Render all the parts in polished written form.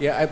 Yeah,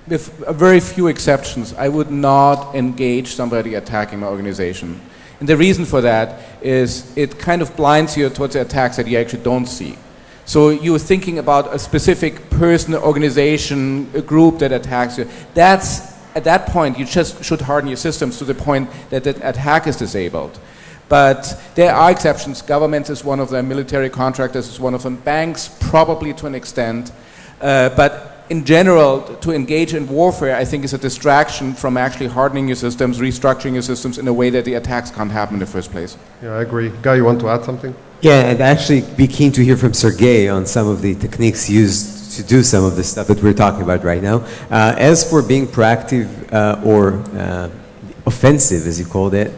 with very few exceptions, I would not engage somebody attacking my organization. And the reason for that is it kind of blinds you towards the attacks that you actually don't see. So you're thinking about a specific person, organization, a group that attacks you. At that point, you just should harden your systems to the point that the attack is disabled. But there are exceptions. Government is one of them. Military contractors is one of them. Banks, probably to an extent. But in general, to engage in warfare, I think, is a distraction from actually hardening your systems, restructuring your systems in a way that the attacks can't happen in the first place. Yeah, I agree. Guy, you want to add something? Yeah, and actually be keen to hear from Sergey on some of the techniques used to do some of the stuff that we're talking about right now. As for being proactive or offensive, as you called it,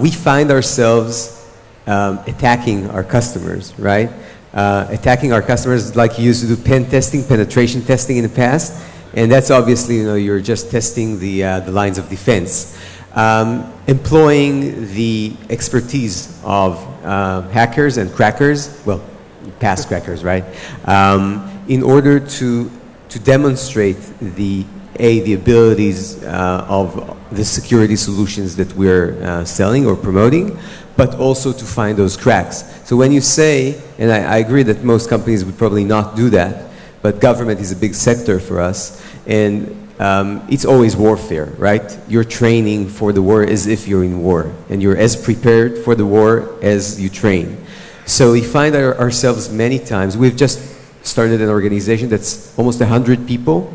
we find ourselves attacking our customers, right? Attacking our customers like you used to do pen testing, penetration testing in the past, and that's obviously, you're just testing the lines of defense. Employing the expertise of hackers and crackers, well, past crackers, right? In order to demonstrate the abilities of the security solutions that we're selling or promoting, but also to find those cracks. So when you say, and I agree that most companies would probably not do that, but government is a big sector for us, and it's always warfare, right? You're training for the war as if you're in war, and you're as prepared for the war as you train. So we find ourselves many times, we've just started an organization that's almost 100 people,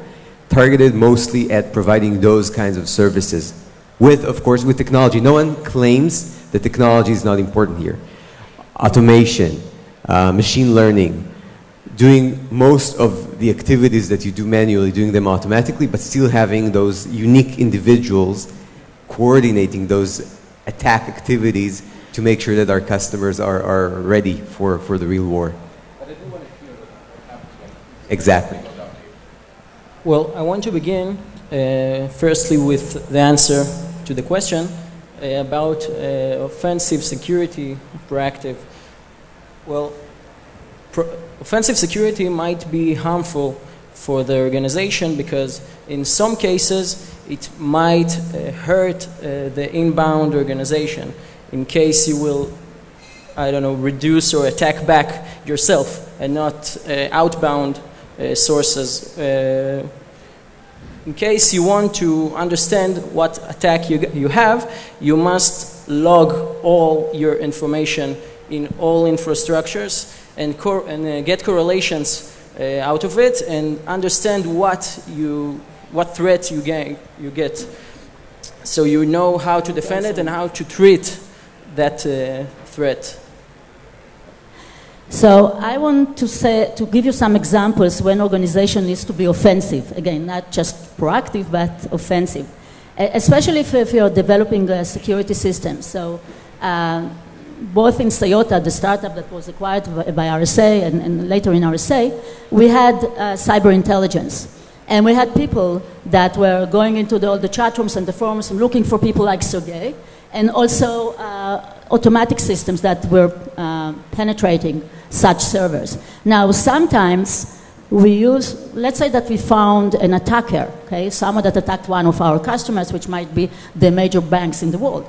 targeted mostly at providing those kinds of services. With, of course, with technology. No one claims that technology is not important here. Automation, machine learning, doing most of the activities that you do manually, doing them automatically, but still having those unique individuals coordinating those attack activities to make sure that our customers are ready for the real war. But I do want to hear what happens. Exactly. Well, I want to begin firstly with the answer to the question about offensive security, proactive. Well, offensive security might be harmful for the organization because in some cases it might hurt the inbound organization in case you will, I don't know, reduce or attack back yourself and not outbound sources. In case you want to understand what attack you have, you must log all your information in all infrastructures and get correlations out of it and understand what threat you get. So you know how to defend it and how to treat that threat. So I want to give you some examples when organization needs to be offensive. Again, not just proactive, but offensive. Especially if you're developing a security system. So both in Toyota, the startup that was acquired by RSA and later in RSA, we had cyber intelligence. And we had people that were going into all the chat rooms and the forums and looking for people like Sergey, and also automatic systems that were penetrating such servers. Now, sometimes we use, let's say that we found an attacker, okay, someone that attacked one of our customers, which might be the major banks in the world.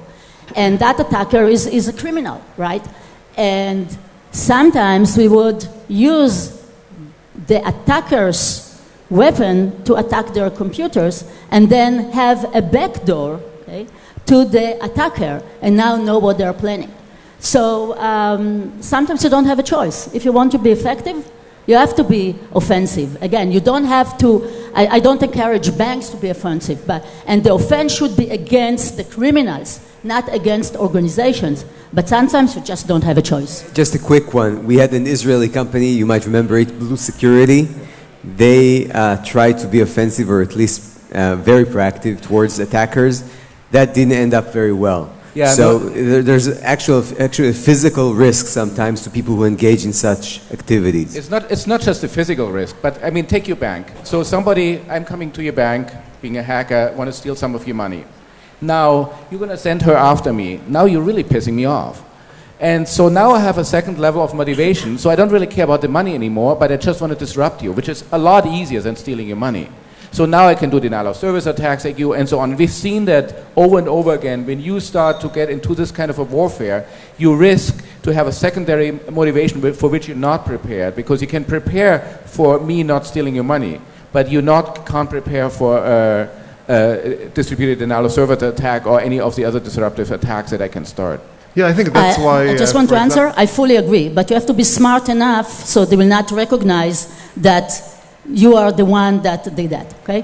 And that attacker is a criminal, right? And sometimes we would use the attacker's weapon to attack their computers and then have a backdoor, okay, to the attacker and now know what they're planning. So sometimes you don't have a choice. If you want to be effective, you have to be offensive. Again, you don't have to, I don't encourage banks to be offensive, and the offense should be against the criminals, not against organizations. But sometimes you just don't have a choice. Just a quick one. We had an Israeli company, you might remember it, Blue Security. They tried to be offensive or at least very proactive towards attackers. That didn't end up very well. Yeah, so there's actually a physical risk sometimes to people who engage in such activities. It's not just a physical risk, but I mean, take your bank. So I'm coming to your bank, being a hacker, want to steal some of your money. Now, you're going to send her after me. Now you're really pissing me off. And so now I have a second level of motivation. So I don't really care about the money anymore, but I just want to disrupt you, which is a lot easier than stealing your money. So now I can do denial of service attacks like you and so on. We've seen that over and over again. When you start to get into this kind of a warfare, you risk to have a secondary motivation for which you're not prepared, because you can prepare for me not stealing your money, but you can't prepare for distributed denial of service attack or any of the other disruptive attacks that I can start. Yeah, I think that's why... I just want to answer. I fully agree. But you have to be smart enough so they will not recognize that you are the one that did that, okay?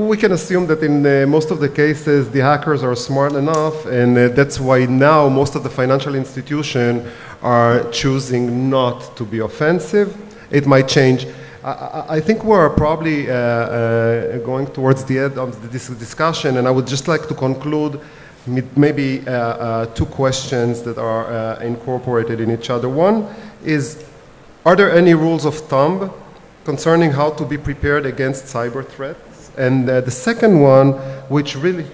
We can assume that in most of the cases, the hackers are smart enough, and that's why now most of the financial institutions are choosing not to be offensive. It might change. I think we're probably going towards the end of this discussion, and I would just like to conclude maybe two questions that are incorporated in each other. One is, are there any rules of thumb concerning how to be prepared against cyber threats? And the second one, which really,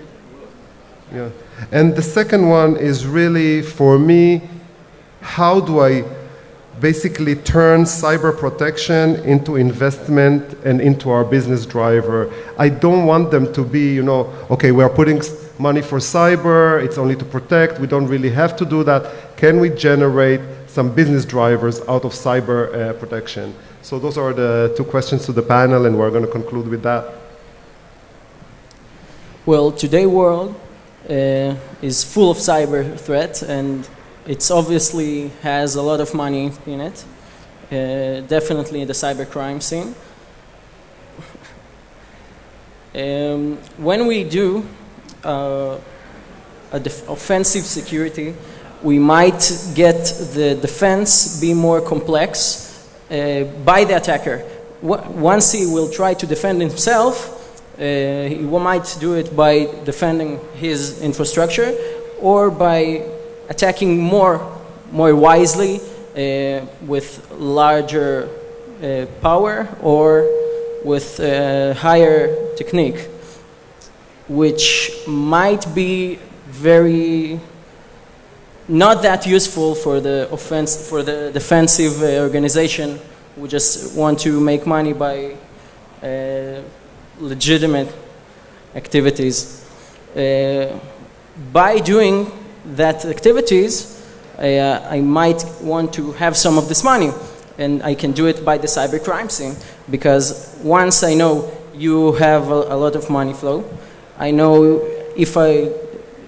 and the second one is really, for me, how do I basically turn cyber protection into investment and into our business driver? I don't want them to be, okay, we are putting money for cyber, it's only to protect, we don't really have to do that. Can we generate some business drivers out of cyber protection? So those are the two questions to the panel, and we're going to conclude with that. Well, today's world is full of cyber threats, and it's obviously has a lot of money in it, definitely the cybercrime scene. When we do offensive security, we might get the defense be more complex by the attacker. Once he will try to defend himself, he might do it by defending his infrastructure or by attacking more wisely with larger power or with higher technique, which might be very not that useful for the defensive organization who just want to make money by legitimate activities. By doing that activities, I might want to have some of this money, and I can do it by the cybercrime scene, because once I know you have a lot of money flow, I know if I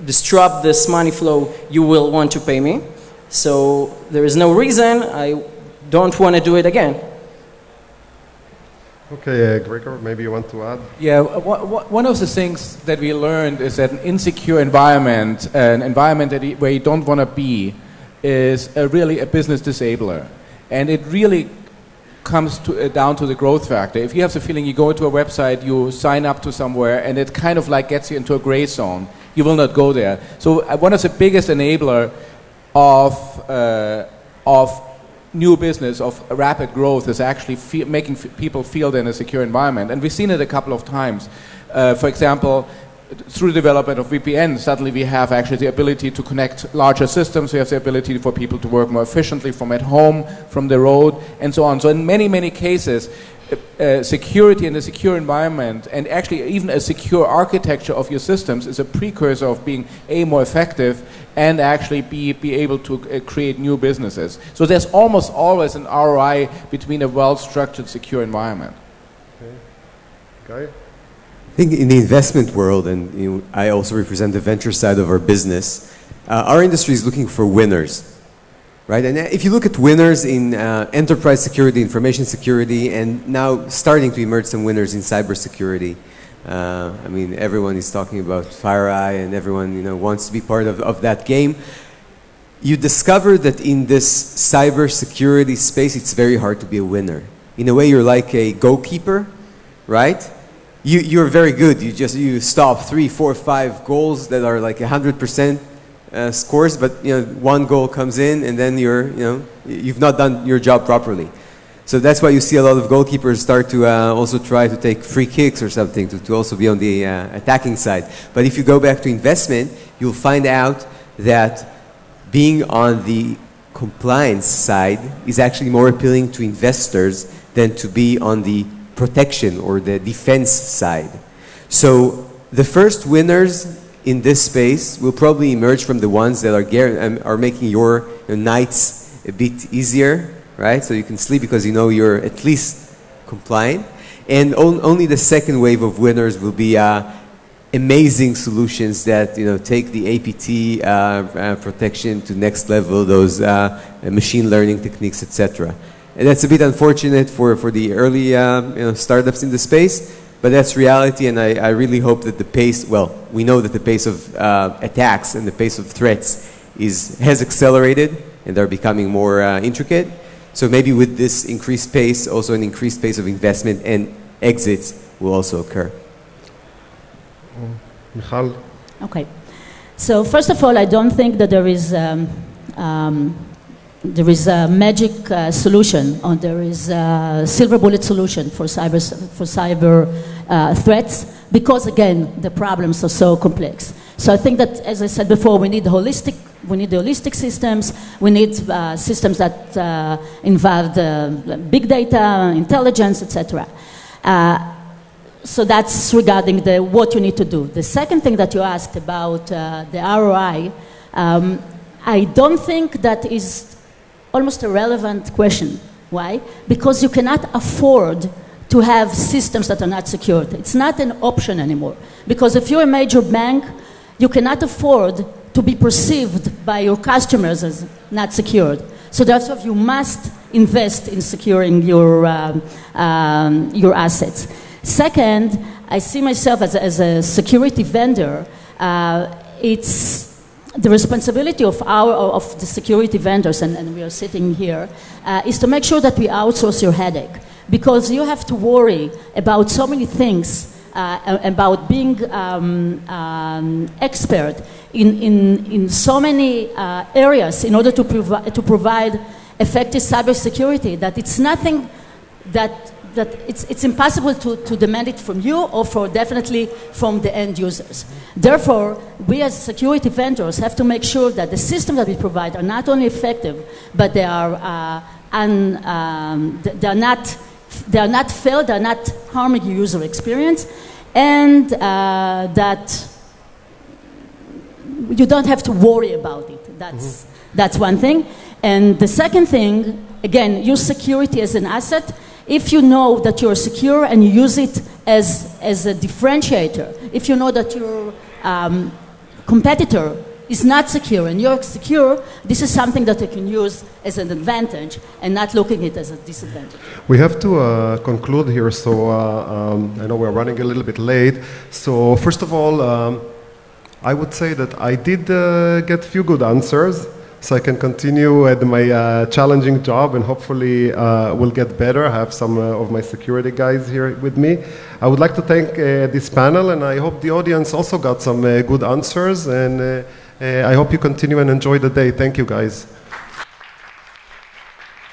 disrupt this money flow, you will want to pay me. So there is no reason I don't want to do it again. Okay, Gregor, maybe you want to add? Yeah, one of the things that we learned is that an insecure environment, an environment where you don't want to be, is really a business disabler. And it really comes down to the growth factor. If you have the feeling you go to a website, you sign up to somewhere, and it kind of like gets you into a gray zone, you will not go there. So one of the biggest enabler of new business, of rapid growth, is actually making people feel they're in a secure environment. And we've seen it a couple of times. For example, through the development of VPN, suddenly we have actually the ability to connect larger systems. We have the ability for people to work more efficiently from at home, from the road, and so on. So in many, many cases, security in a secure environment, and actually even a secure architecture of your systems, is a precursor of being more effective and actually be able to create new businesses. So there's almost always an ROI between a well-structured, secure environment. Okay. Guy? I think in the investment world, and I also represent the venture side of our business, our industry is looking for winners. Right? And if you look at winners in enterprise security, information security, and now starting to emerge some winners in cybersecurity. I mean, everyone is talking about FireEye, and everyone wants to be part of that game. You discover that in this cybersecurity space, it's very hard to be a winner. In a way, you're like a goalkeeper, right? You're very good. You stop 3, 4, 5 goals that are like 100%. Scores, but one goal comes in, and then you've not done your job properly. So that's why you see a lot of goalkeepers start to also try to take free kicks or something to also be on the attacking side. But if you go back to investment, you'll find out that being on the compliance side is actually more appealing to investors than to be on the protection or the defense side. So the first winners in this space will probably emerge from the ones that are making your nights a bit easier, right? So you can sleep because you know you're at least compliant. And only the second wave of winners will be amazing solutions that take the APT protection to next level, those machine learning techniques, etc. And that's a bit unfortunate for the early startups in the space, but that's reality, and I really hope that the pace, well, we know that the pace of attacks and the pace of threats has accelerated, and they're becoming more intricate. So maybe with this increased pace, also an increased pace of investment and exits will also occur. Michal? Okay. So first of all, I don't think that there is a magic solution, or there is a silver bullet solution for cyber threats, because again, the problems are so complex. So I think that, as I said before, we need holistic systems. We need systems that involve big data, intelligence, etc. So that's regarding what you need to do. The second thing that you asked about the ROI, I don't think that is almost a relevant question. Why? Because you cannot afford to have systems that are not secured. It's not an option anymore. Because if you're a major bank, you cannot afford to be perceived by your customers as not secured. So therefore, you must invest in securing your assets. Second, I see myself as a security vendor. It's the responsibility of the security vendors, and we are sitting here, is to make sure that we outsource your headache. Because you have to worry about so many things, about being expert in so many areas in order to provide effective cybersecurity, that it's nothing that it's impossible to demand it from you, or definitely from the end users. Therefore, we as security vendors have to make sure that the systems that we provide are not only effective, but they are not failed, they're not harming your user experience, and that you don't have to worry about it. That's one thing. And the second thing, again, use security as an asset. If you know that you're secure and you use it as a differentiator, if you know that your competitor is not secure and you're secure, this is something that you can use as an advantage and not looking at it as a disadvantage. We have to conclude here, so I know we're running a little bit late. So first of all, I would say that I did get a few good answers, so I can continue at my challenging job and hopefully will get better. I have some of my security guys here with me. I would like to thank this panel, and I hope the audience also got some good answers, and I hope you continue and enjoy the day. Thank you, guys.